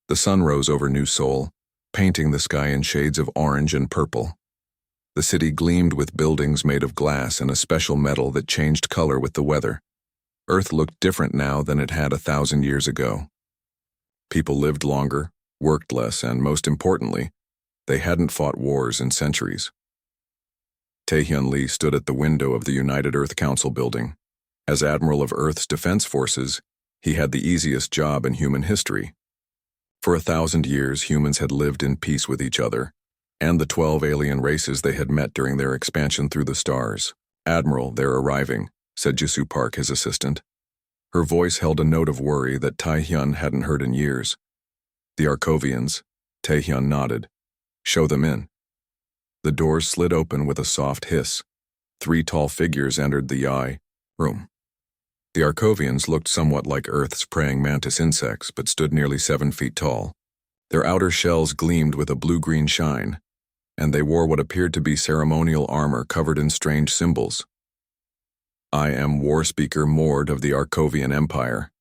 The sun rose over New Seoul, painting the sky in shades of orange and purple. The city gleamed with buildings made of glass and a special metal that changed color with the weather. Earth looked different now than it had 1,000 years ago. People lived longer, worked less, and most importantly, they hadn't fought wars in centuries. Tae-hyun Lee stood at the window of the United Earth Council building. As Admiral of Earth's Defense Forces, he had the easiest job in human history. For 1,000 years, humans had lived in peace with each other, and the 12 alien races they had met during their expansion through the stars. "Admiral, they're arriving," said Jisoo Park, his assistant. Her voice held a note of worry that Tae-hyun hadn't heard in years. "The Arcovians," Tae-hyun nodded. "Show them in." The doors slid open with a soft hiss. 3 tall figures entered the Yi room. The Arcovians looked somewhat like Earth's praying mantis insects, but stood nearly 7 feet tall. Their outer shells gleamed with a blue-green shine, and they wore what appeared to be ceremonial armor covered in strange symbols. "I am War Speaker Mord of the Arcovian Empire,"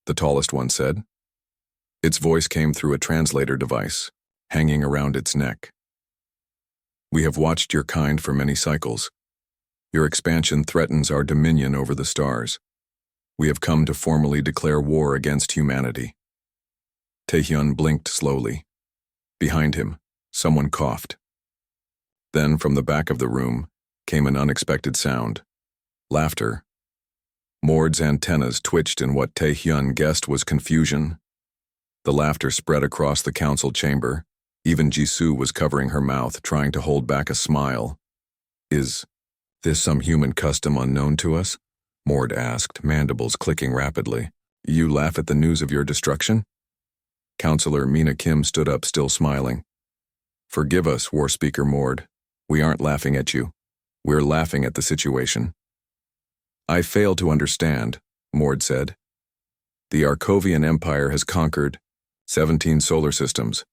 the tallest one said. Its voice came through a translator device, hanging around its neck. "We have watched your kind for many cycles. Your expansion threatens our dominion over the stars. We have come to formally declare war against humanity." Tae-hyun blinked slowly. Behind him, someone coughed. Then, from the back of the room, came an unexpected sound. Laughter. Mord's antennas twitched in what Tae-hyun guessed was confusion. The laughter spread across the council chamber. Even Jisoo was covering her mouth, trying to hold back a smile. "Is this some human custom unknown to us?" Mord asked, mandibles clicking rapidly. "You laugh at the news of your destruction?" Counselor Mina Kim stood up, still smiling. "Forgive us, War Speaker Mord. We aren't laughing at you. We're laughing at the situation." "I fail to understand," Mord said. "The Arcovian Empire has conquered 17 solar systems.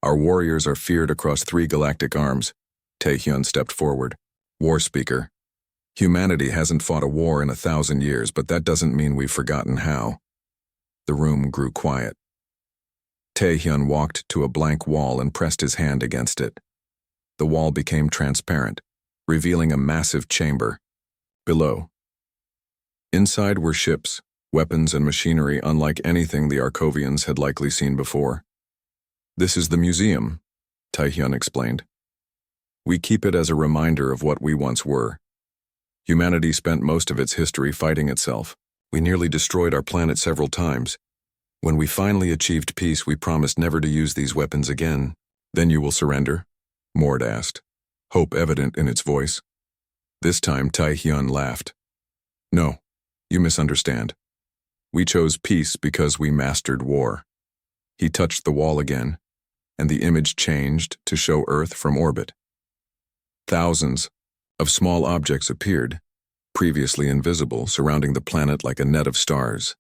Our warriors are feared across 3 galactic arms." Tae-hyun stepped forward. "War Speaker, humanity hasn't fought a war in 1,000 years, but that doesn't mean we've forgotten how." The room grew quiet. Tae-hyun walked to a blank wall and pressed his hand against it. The wall became transparent, revealing a massive chamber. Below. Inside were ships, weapons, and machinery unlike anything the Arcovians had likely seen before. "This is the museum," Tae-hyun explained. "We keep it as a reminder of what we once were. Humanity spent most of its history fighting itself. We nearly destroyed our planet several times. When we finally achieved peace, we promised never to use these weapons again." "Then you will surrender?" Mord asked, hope evident in its voice. This time Tae-hyun laughed. "No, you misunderstand. We chose peace because we mastered war." He touched the wall again, and the image changed to show Earth from orbit. Thousands of small objects appeared, previously invisible, surrounding the planet like a net of stars.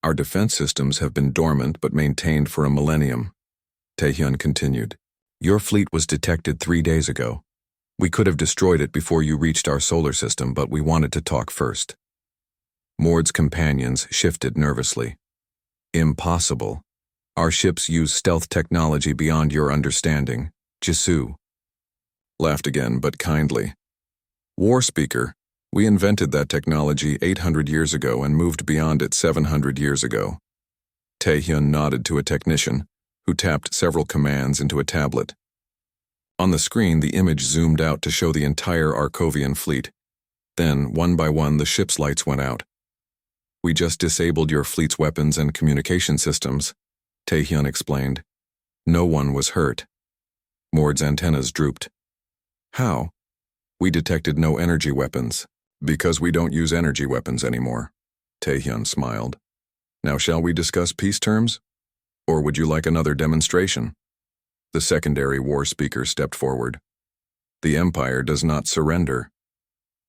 "Our defense systems have been dormant but maintained for a millennium," Tae-hyun continued. "Your fleet was detected 3 days ago. We could have destroyed it before you reached our solar system, but we wanted to talk first." Mord's companions shifted nervously. "Impossible. Our ships use stealth technology beyond your understanding." Jisoo laughed again, but kindly. "War Speaker, we invented that technology 800 years ago and moved beyond it 700 years ago." Tae-hyun nodded to a technician, who tapped several commands into a tablet. On the screen, the image zoomed out to show the entire Arcovian fleet. Then, one by one, the ship's lights went out. "We just disabled your fleet's weapons and communication systems," Tae-hyun explained. "No one was hurt." Mord's antennas drooped. "How?" "We detected no energy weapons, because we don't use energy weapons anymore." Tae-hyun smiled. "Now shall we discuss peace terms? Or would you like another demonstration?" The secondary war speaker stepped forward. "The Empire does not surrender."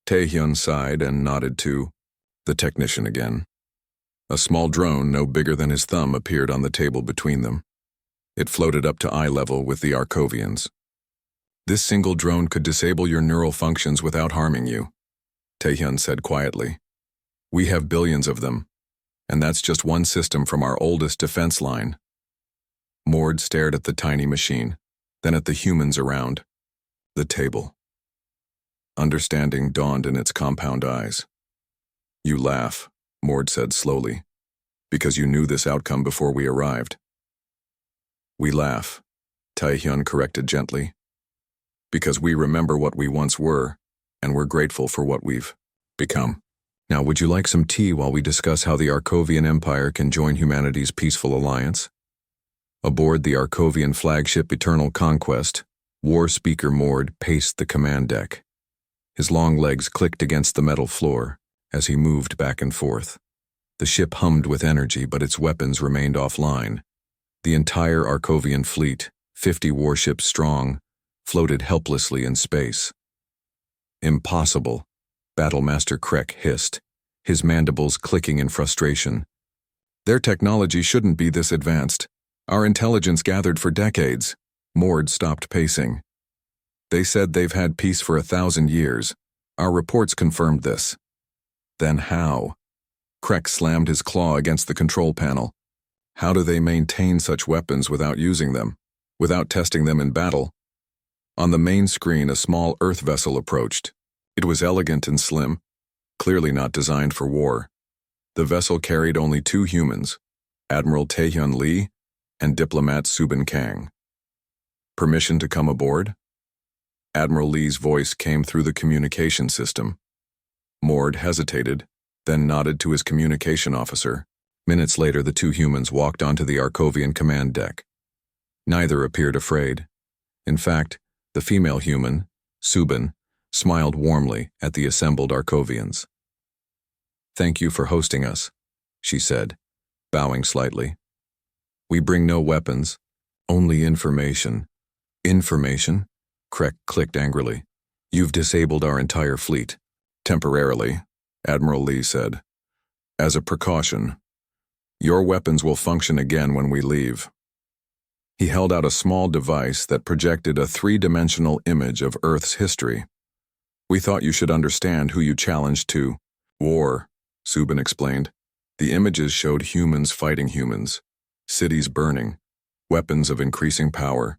Tae-hyun sighed and nodded to the technician again. A small drone no bigger than his thumb appeared on the table between them. It floated up to eye level with the Arcovians. "This single drone could disable your neural functions without harming you," Tae-hyun said quietly. "We have billions of them, and that's just one system from our oldest defense line." Mord stared at the tiny machine, then at the humans around. The table. Understanding dawned in its compound eyes. You laugh, Mord said slowly, because you knew this outcome before we arrived. We laugh, Taehyun corrected gently, because we remember what we once were, and we're grateful for what we've become. Now, would you like some tea while we discuss how the Arkovian Empire can join humanity's peaceful alliance? Aboard the Arkovian flagship Eternal Conquest, War Speaker Mord paced the command deck. His long legs clicked against the metal floor as he moved back and forth. The ship hummed with energy, but its weapons remained offline. The entire Arkovian fleet, 50 warships strong, floated helplessly in space. Impossible, Battlemaster Krek hissed, his mandibles clicking in frustration. Their technology shouldn't be this advanced. Our intelligence gathered for decades. Mord stopped pacing. They said they've had peace for 1,000 years. Our reports confirmed this. Then how? Krek slammed his claw against the control panel. How do they maintain such weapons without using them, without testing them in battle? On the main screen, a small Earth vessel approached. It was elegant and slim, clearly not designed for war. The vessel carried only 2 humans, Admiral Taehyun Lee and diplomat Subin Kang. Permission to come aboard? Admiral Lee's voice came through the communication system. Mord hesitated, then nodded to his communication officer. Minutes later, the 2 humans walked onto the Arkovian command deck. Neither appeared afraid. In fact, the female human, Subin, smiled warmly at the assembled Arkovians. "Thank you for hosting us," she said, bowing slightly. "We bring no weapons, only information." "Information?" Krek clicked angrily. "You've disabled our entire fleet." "Temporarily," Admiral Lee said. "As a precaution. Your weapons will function again when we leave." He held out a small device that projected a 3-dimensional image of Earth's history. "We thought you should understand who you challenged to war," Subin explained. The images showed humans fighting humans, cities burning, weapons of increasing power.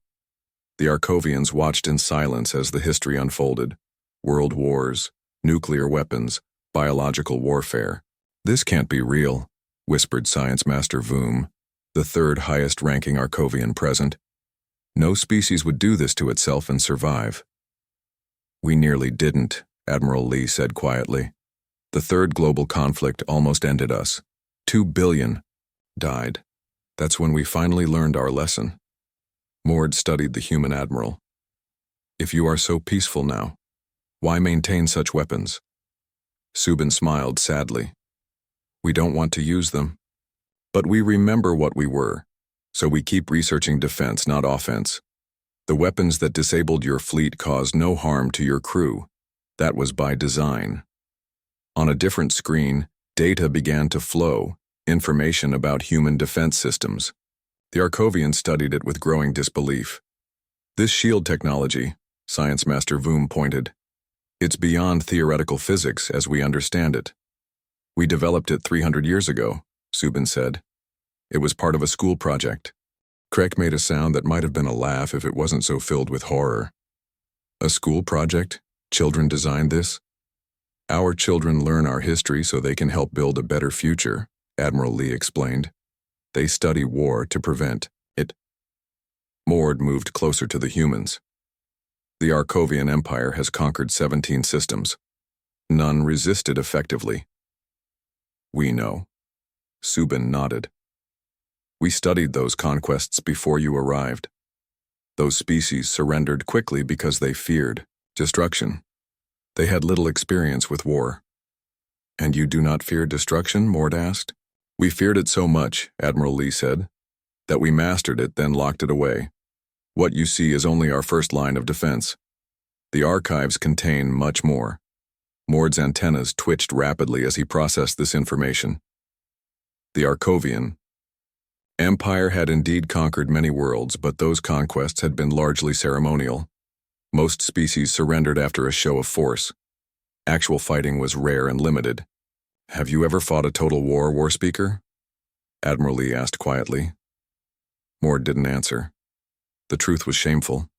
The Arkovians watched in silence as the history unfolded. World wars, nuclear weapons, biological warfare. "This can't be real," whispered Science Master Voom, the 3rd highest-ranking Arkovian present. "No species would do this to itself and survive." "We nearly didn't," Admiral Lee said quietly. "The 3rd global conflict almost ended us. 2 billion died. That's when we finally learned our lesson." Mord studied the human admiral. "If you are so peaceful now, why maintain such weapons?" Subin smiled sadly. "We don't want to use them. But we remember what we were, so we keep researching defense, not offense. The weapons that disabled your fleet caused no harm to your crew. That was by design." On a different screen, data began to flow, information about human defense systems. The Arkovians studied it with growing disbelief. "This shield technology," Science Master Voom pointed, "it's beyond theoretical physics as we understand it." "We developed it 300 years ago," Subin said. "It was part of a school project." Krek made a sound that might have been a laugh if it wasn't so filled with horror. "A school project? Children designed this?" "Our children learn our history so they can help build a better future," Admiral Lee explained. "They study war to prevent it." Mord moved closer to the humans. "The Arkovian Empire has conquered 17 systems. None resisted effectively." "We know." Subin nodded. "We studied those conquests before you arrived. Those species surrendered quickly because they feared destruction. They had little experience with war." "And you do not fear destruction?" Mord asked. "We feared it so much," Admiral Lee said, "that we mastered it, then locked it away. What you see is only our first line of defense. The archives contain much more." Mord's antennas twitched rapidly as he processed this information. The Arkovian Empire had indeed conquered many worlds, but those conquests had been largely ceremonial. Most species surrendered after a show of force. Actual fighting was rare and limited. "Have you ever fought a total war, War Speaker?" Admiral Lee asked quietly. Mord didn't answer. The truth was shameful.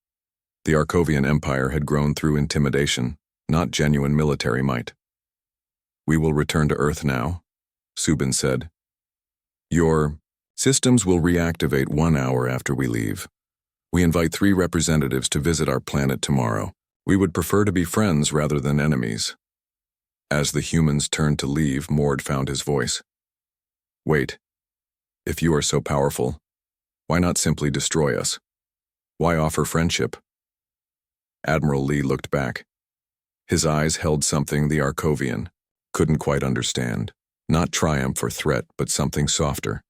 The Arkovian Empire had grown through intimidation, not genuine military might. "We will return to Earth now," Subin said. "Your systems will reactivate 1 hour after we leave. We invite 3 representatives to visit our planet tomorrow. We would prefer to be friends rather than enemies." As the humans turned to leave, Mord found his voice. "Wait. If you are so powerful, why not simply destroy us? Why offer friendship?" Admiral Lee looked back. His eyes held something the Arkovian couldn't quite understand. Not triumph or threat, but something softer.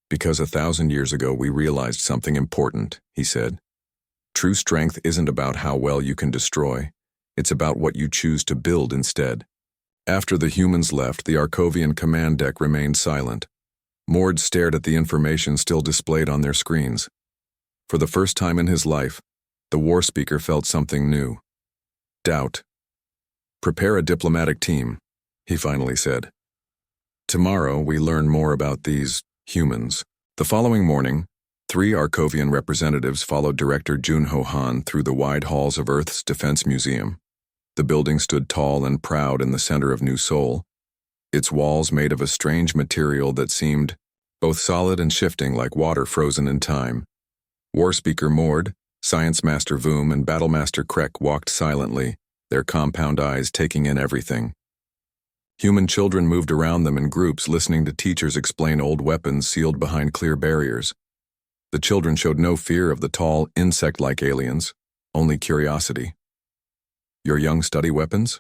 "Because 1,000 years ago we realized something important," he said. "True strength isn't about how well you can destroy. It's about what you choose to build instead." After the humans left, the Arkovian command deck remained silent. Mord stared at the information still displayed on their screens. For the first time in his life, the war speaker felt something new. Doubt. "Prepare a diplomatic team," he finally said. "Tomorrow we learn more about these humans." The following morning, 3 Arkovian representatives followed Director Junho Han through the wide halls of Earth's Defense Museum. The building stood tall and proud in the center of New Seoul, its walls made of a strange material that seemed both solid and shifting like water frozen in time. War Speaker Mord, Science Master Voom, and Battlemaster Krek walked silently, their compound eyes taking in everything. Human children moved around them in groups, listening to teachers explain old weapons sealed behind clear barriers. The children showed no fear of the tall, insect-like aliens, only curiosity. "Your young study weapons?"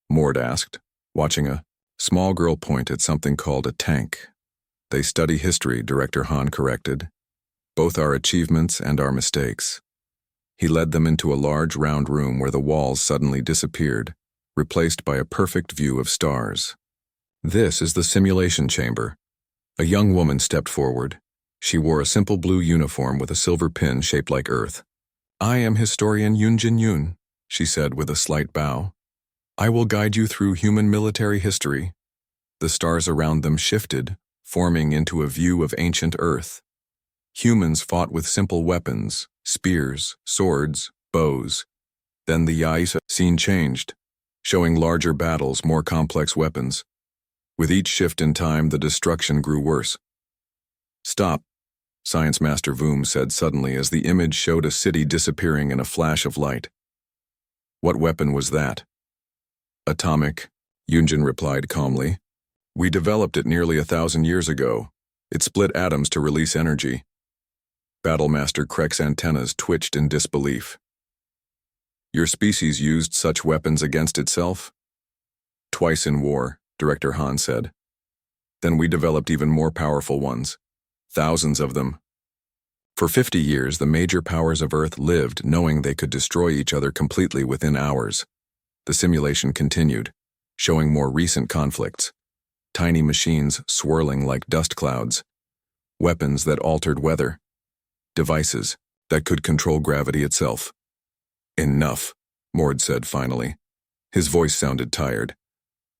Mord asked, watching a small girl point at something called a tank. "They study history," Director Han corrected. "Both our achievements and our mistakes." He led them into a large round room where the walls suddenly disappeared, replaced by a perfect view of stars. "This is the simulation chamber." A young woman stepped forward. She wore a simple blue uniform with a silver pin shaped like Earth. "I am historian Yoonjin Yoon," she said with a slight bow. "I will guide you through human military history." The stars around them shifted, forming into a view of ancient Earth. Humans fought with simple weapons, spears, swords, bows. Then the Yaisa scene changed, showing larger battles, more complex weapons. With each shift in time, the destruction grew worse. "Stop," Science Master Voom said suddenly as the image showed a city disappearing in a flash of light. "What weapon was that?" "Atomic," Yoonjin replied calmly. "We developed it nearly 1,000 years ago. It split atoms to release energy." Battlemaster Krek's antennas twitched in disbelief. "Your species used such weapons against itself?" "Twice in war," Director Han said. "Then we developed even more powerful ones. Thousands of them." For 50 years, the major powers of Earth lived knowing they could destroy each other completely within hours. The simulation continued, showing more recent conflicts. Tiny machines swirling like dust clouds. Weapons that altered weather. Devices that could control gravity itself. "Enough," Mord said finally. His voice sounded tired.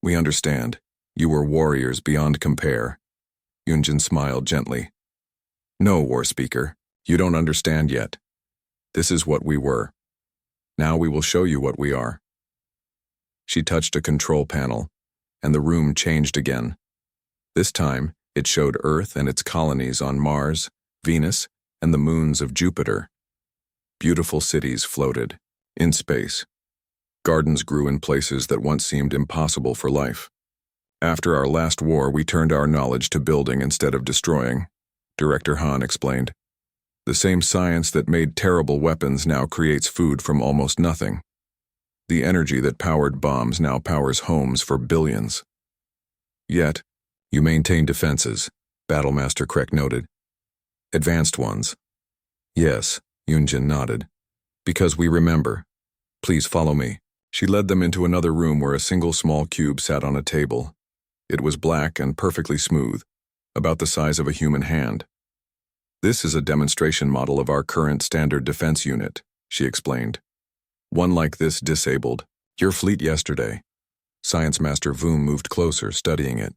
"We understand. You were warriors beyond compare." Yoonjin smiled gently. "No, War Speaker, you don't understand yet. This is what we were. Now we will show you what we are." She touched a control panel, and the room changed again. This time, it showed Earth and its colonies on Mars, Venus, and the moons of Jupiter. Beautiful cities floated in space. Gardens grew in places that once seemed impossible for life. "After our last war, we turned our knowledge to building instead of destroying," Director Han explained. "The same science that made terrible weapons now creates food from almost nothing. The energy that powered bombs now powers homes for billions." "Yet, you maintain defenses," Battlemaster Krek noted. "Advanced ones." "Yes," Yoonjin nodded. "Because we remember. Please follow me." She led them into another room where a single small cube sat on a table. It was black and perfectly smooth, about the size of a human hand. "This is a demonstration model of our current standard defense unit," she explained. "One like this disabled your fleet yesterday." Science Master Voom moved closer, studying it.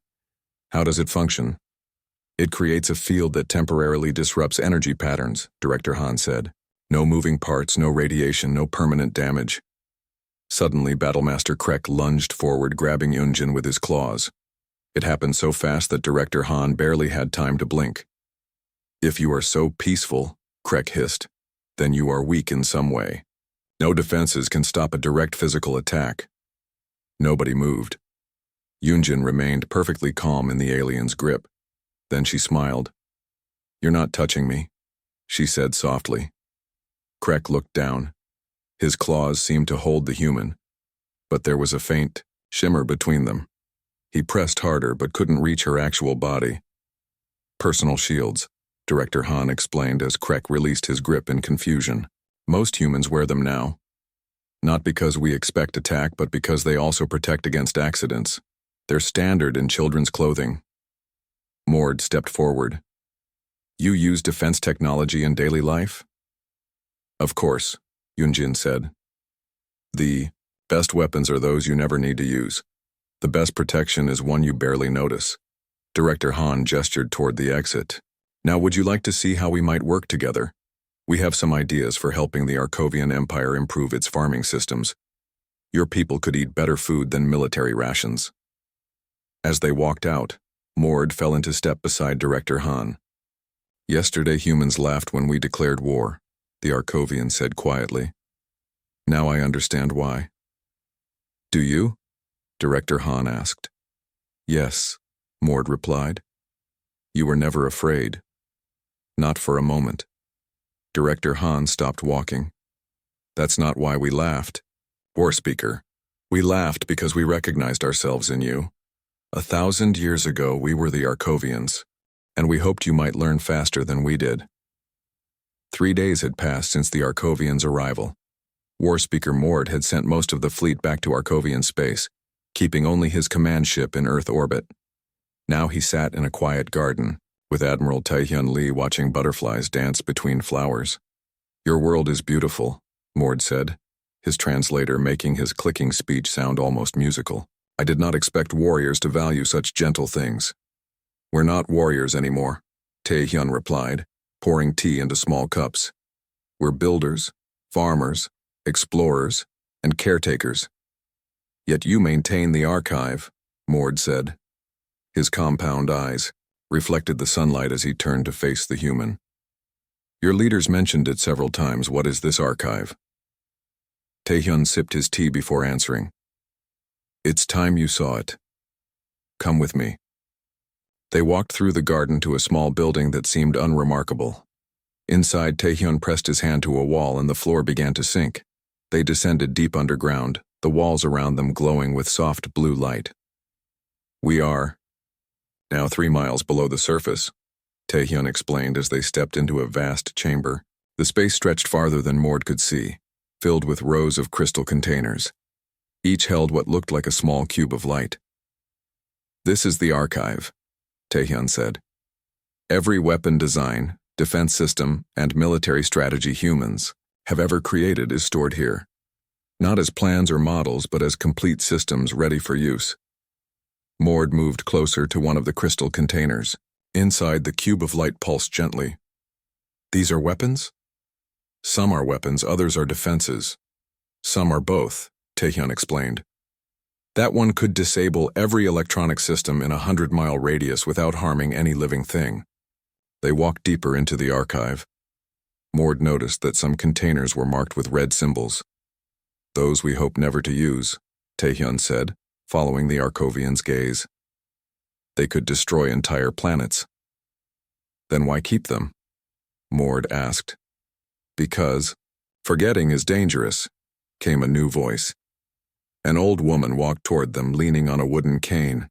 "How does it function?" It creates a field that temporarily disrupts energy patterns, Director Han said. No moving parts, no radiation, no permanent damage. Suddenly, Battlemaster Krek lunged forward, grabbing Yunjin with his claws. It happened so fast that Director Han barely had time to blink. If you are so peaceful, Krek hissed, then you are weak in some way. No defenses can stop a direct physical attack. Nobody moved. Yunjin remained perfectly calm in the alien's grip. Then she smiled. "You're not touching me," she said softly. Krek looked down. His claws seemed to hold the human, but there was a faint shimmer between them. He pressed harder but couldn't reach her actual body. "Personal shields," Director Han explained as Krek released his grip in confusion. "Most humans wear them now. Not because we expect attack, but because they also protect against accidents. They're standard in children's clothing." Mord stepped forward. "You use defense technology in daily life?" "Of course," Yunjin said. "The best weapons are those you never need to use. The best protection is one you barely notice." Director Han gestured toward the exit. "Now would you like to see how we might work together? We have some ideas for helping the Arkovian Empire improve its farming systems. Your people could eat better food than military rations." As they walked out, Mord fell into step beside Director Han. "Yesterday humans laughed when we declared war," the Arkovian said quietly. "Now I understand why." "Do you?" Director Han asked. "Yes," Mord replied. "You were never afraid." "Not for a moment." Director Han stopped walking. "That's not why we laughed. War Speaker, we laughed because we recognized ourselves in you. 1,000 years ago we were the Arkovians, and we hoped you might learn faster than we did." 3 days had passed since the Arkovians' arrival. War Speaker Mord had sent most of the fleet back to Arkovian space, keeping only his command ship in Earth orbit. Now he sat in a quiet garden, with Admiral Taehyun Lee watching butterflies dance between flowers. "Your world is beautiful," Mord said, his translator making his clicking speech sound almost musical. "I did not expect warriors to value such gentle things." "We're not warriors anymore," Taehyun replied, pouring tea into small cups. "We're builders, farmers, explorers, and caretakers." "Yet you maintain the archive," Mord said. His compound eyes reflected the sunlight as he turned to face the human. "Your leaders mentioned it several times. What is this archive?" Taehyun sipped his tea before answering. "It's time you saw it. Come with me." They walked through the garden to a small building that seemed unremarkable. Inside, Taehyun pressed his hand to a wall and the floor began to sink. They descended deep underground, the walls around them glowing with soft blue light. "We are now 3 miles below the surface," Taehyun explained as they stepped into a vast chamber. The space stretched farther than Mord could see, filled with rows of crystal containers. Each held what looked like a small cube of light. "This is the archive," Taehyun said. "Every weapon design, defense system, and military strategy humans have ever created is stored here. Not as plans or models, but as complete systems ready for use." Mord moved closer to one of the crystal containers. Inside, the cube of light pulsed gently. "These are weapons?" "Some are weapons, others are defenses. Some are both," Taehyun explained. "That one could disable every electronic system in a 100-mile radius without harming any living thing." They walked deeper into the archive. Mord noticed that some containers were marked with red symbols. "Those we hope never to use," Taehyun said, following the Arkovian's gaze. "They could destroy entire planets." "Then why keep them?" Mord asked. "Because forgetting is dangerous," came a new voice. An old woman walked toward them, leaning on a wooden cane.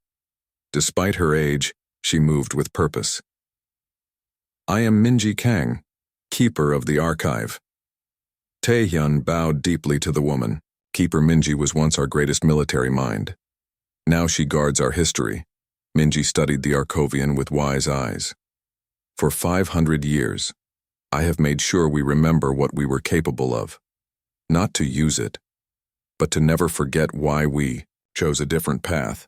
Despite her age, she moved with purpose. "I am Minji Kang, keeper of the archive." Taehyun bowed deeply to the woman. Keeper Minji was once our greatest military mind. Now she guards our history. Minji studied the Arkovian with wise eyes. "For 500 years, I have made sure we remember what we were capable of. Not to use it, but to never forget why we chose a different path."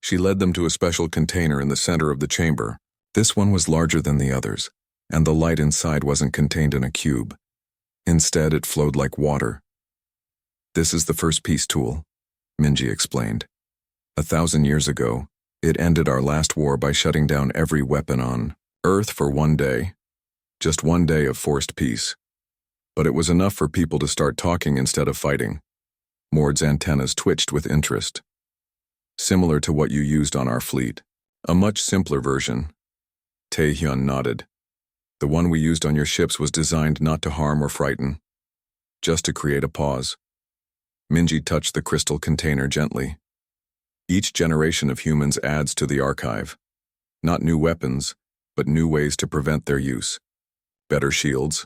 She led them to a special container in the center of the chamber. This one was larger than the others, and the light inside wasn't contained in a cube. Instead, it flowed like water. This is the first peace tool, Minji explained. 1,000 years ago, it ended our last war by shutting down every weapon on Earth for one day. Just one day of forced peace. But it was enough for people to start talking instead of fighting. Mord's antennas twitched with interest. Similar to what you used on our fleet. A much simpler version. Taehyun nodded. The one we used on your ships was designed not to harm or frighten, just to create a pause. Minji touched the crystal container gently. Each generation of humans adds to the archive. Not new weapons, but new ways to prevent their use. Better shields,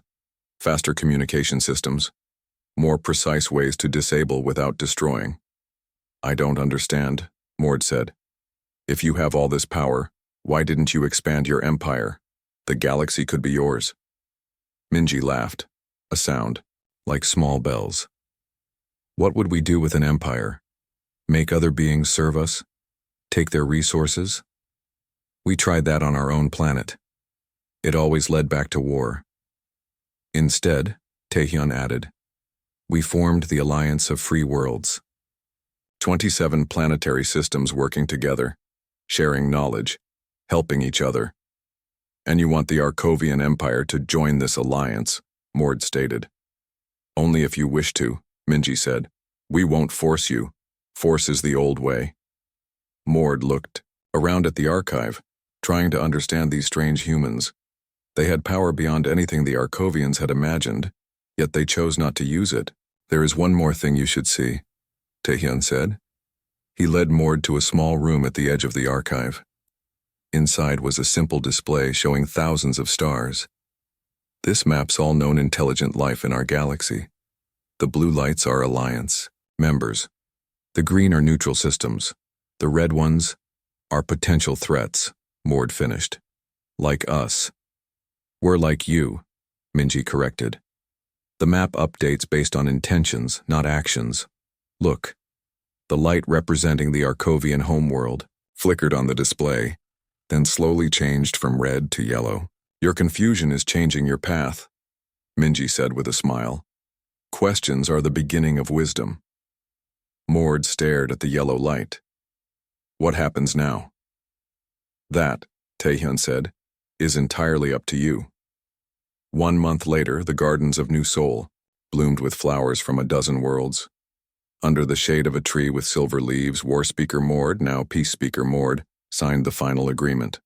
faster communication systems, more precise ways to disable without destroying. I don't understand, Mord said. If you have all this power, why didn't you expand your empire? The galaxy could be yours. Minji laughed, a sound, like small bells. What would we do with an empire? Make other beings serve us? Take their resources? We tried that on our own planet. It always led back to war. Instead, Taehyun added, we formed the Alliance of Free Worlds. 27 planetary systems working together, sharing knowledge, helping each other. And you want the Arkovian Empire to join this alliance, Mord stated. Only if you wish to, Minji said. We won't force you. Force is the old way. Mord looked around at the archive, trying to understand these strange humans. They had power beyond anything the Arkovians had imagined, yet they chose not to use it. There is one more thing you should see, Taehyun said. He led Mord to a small room at the edge of the archive. Inside was a simple display showing thousands of stars. This maps all known intelligent life in our galaxy. The blue lights are Alliance members. The green are neutral systems. The red ones are potential threats, Mord finished. Like us. We're like you, Minji corrected. The map updates based on intentions, not actions. Look. The light representing the Arkovian homeworld flickered on the display, then slowly changed from red to yellow. Your confusion is changing your path, Minji said with a smile. Questions are the beginning of wisdom. Mord stared at the yellow light. What happens now? That, Taehyun said, is entirely up to you. 1 month later, the gardens of New Seoul bloomed with flowers from a dozen worlds. Under the shade of a tree with silver leaves, War Speaker Mord, now Peace Speaker Mord, signed the final agreement.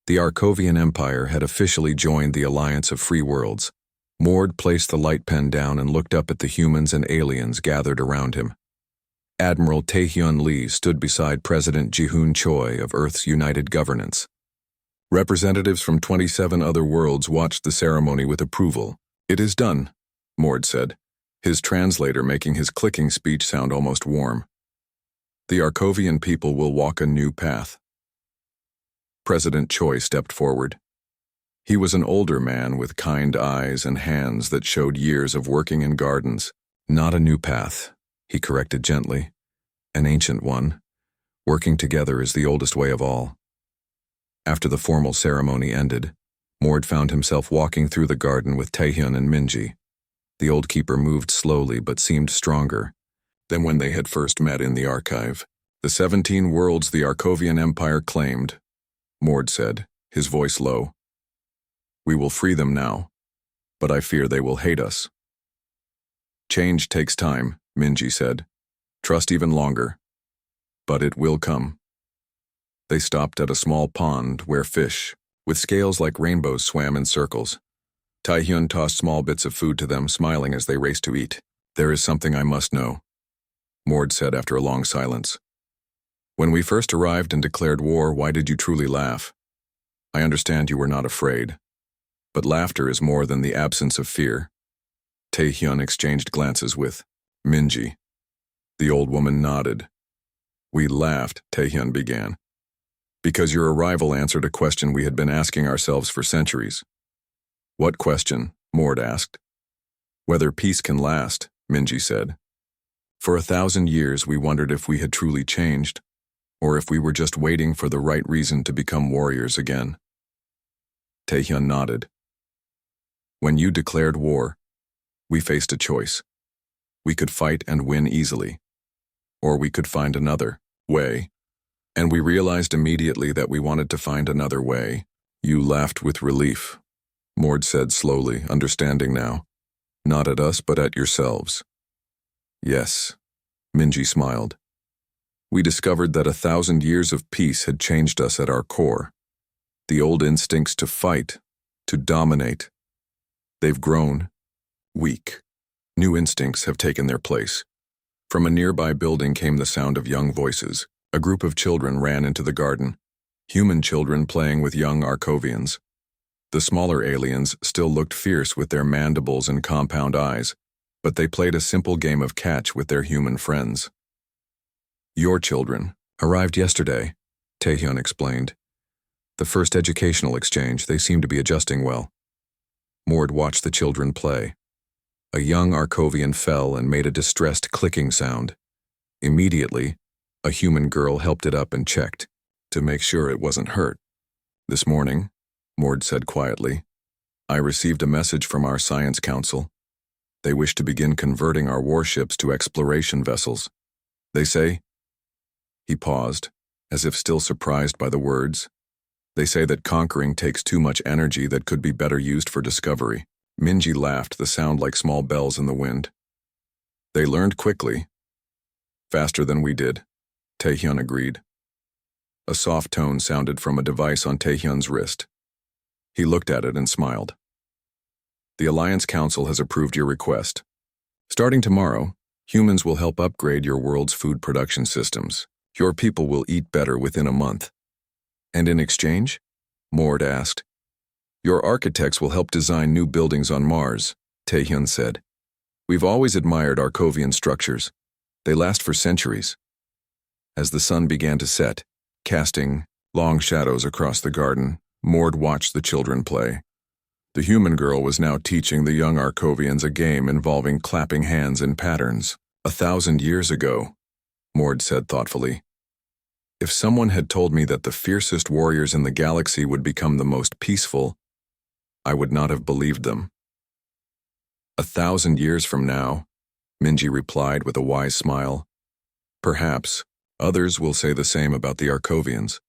The Arkovian Empire had officially joined the Alliance of Free Worlds. Mord placed the light pen down and looked up at the humans and aliens gathered around him. Admiral Taehyun Lee stood beside President Ji-hoon Choi of Earth's United Governance. Representatives from 27 other worlds watched the ceremony with approval. It is done, Mord said, his translator making his clicking speech sound almost warm. The Arkovian people will walk a new path. President Choi stepped forward. He was an older man with kind eyes and hands that showed years of working in gardens. Not a new path, he corrected gently. An ancient one. Working together is the oldest way of all. After the formal ceremony ended, Mord found himself walking through the garden with Taehyun and Minji. The old keeper moved slowly but seemed stronger than when they had first met in the archive. The 17 worlds the Arkovian Empire claimed, Mord said, his voice low. We will free them now, but I fear they will hate us. Change takes time, Minji said. Trust even longer. But it will come. They stopped at a small pond where fish, with scales like rainbows, swam in circles. Taehyun tossed small bits of food to them, smiling as they raced to eat. There is something I must know, Mord said after a long silence. When we first arrived and declared war, why did you truly laugh? I understand you were not afraid. But laughter is more than the absence of fear. Taehyun exchanged glances with Minji. The old woman nodded. We laughed, Taehyun began, because your arrival answered a question we had been asking ourselves for centuries. What question? Mord asked. Whether peace can last, Minji said. For 1,000 years we wondered if we had truly changed, or if we were just waiting for the right reason to become warriors again. Taehyun nodded. When you declared war, we faced a choice. We could fight and win easily, or we could find another way. And we realized immediately that we wanted to find another way. You laughed with relief, Mord said slowly, understanding now. Not at us, but at yourselves. Yes, Minji smiled. We discovered that 1,000 years of peace had changed us at our core. The old instincts to fight, to dominate. They've grown weak. New instincts have taken their place. From a nearby building came the sound of young voices. A group of children ran into the garden. Human children playing with young Arcovians. The smaller aliens still looked fierce with their mandibles and compound eyes, but they played a simple game of catch with their human friends. Your children arrived yesterday, Taehyun explained. The first educational exchange, they seem to be adjusting well. Mord watched the children play. A young Arcovian fell and made a distressed clicking sound. Immediately, a human girl helped it up and checked, to make sure it wasn't hurt. This morning, Mord said quietly, I received a message from our science council. They wish to begin converting our warships to exploration vessels. They say, he paused, as if still surprised by the words. They say that conquering takes too much energy that could be better used for discovery. Minji laughed, the sound like small bells in the wind. They learned quickly. Faster than we did, Taehyun agreed. A soft tone sounded from a device on Taehyun's wrist. He looked at it and smiled. The Alliance Council has approved your request. Starting tomorrow, humans will help upgrade your world's food production systems. Your people will eat better within a month. And in exchange? Mord asked. Your architects will help design new buildings on Mars, Taehyun said. We've always admired Arcovian structures. They last for centuries. As the sun began to set, casting long shadows across the garden, Mord watched the children play. The human girl was now teaching the young Arcovians a game involving clapping hands in patterns. 1,000 years ago, Mord said thoughtfully. If someone had told me that the fiercest warriors in the galaxy would become the most peaceful, I would not have believed them. 1,000 years from now, Minji replied with a wise smile. Perhaps others will say the same about the Arcovians.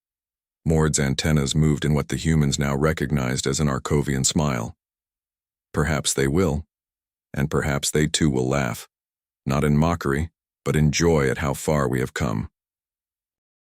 Mord's antennas moved in what the humans now recognized as an Arcovian smile. Perhaps they will, and perhaps they too will laugh, not in mockery, but in joy at how far we have come.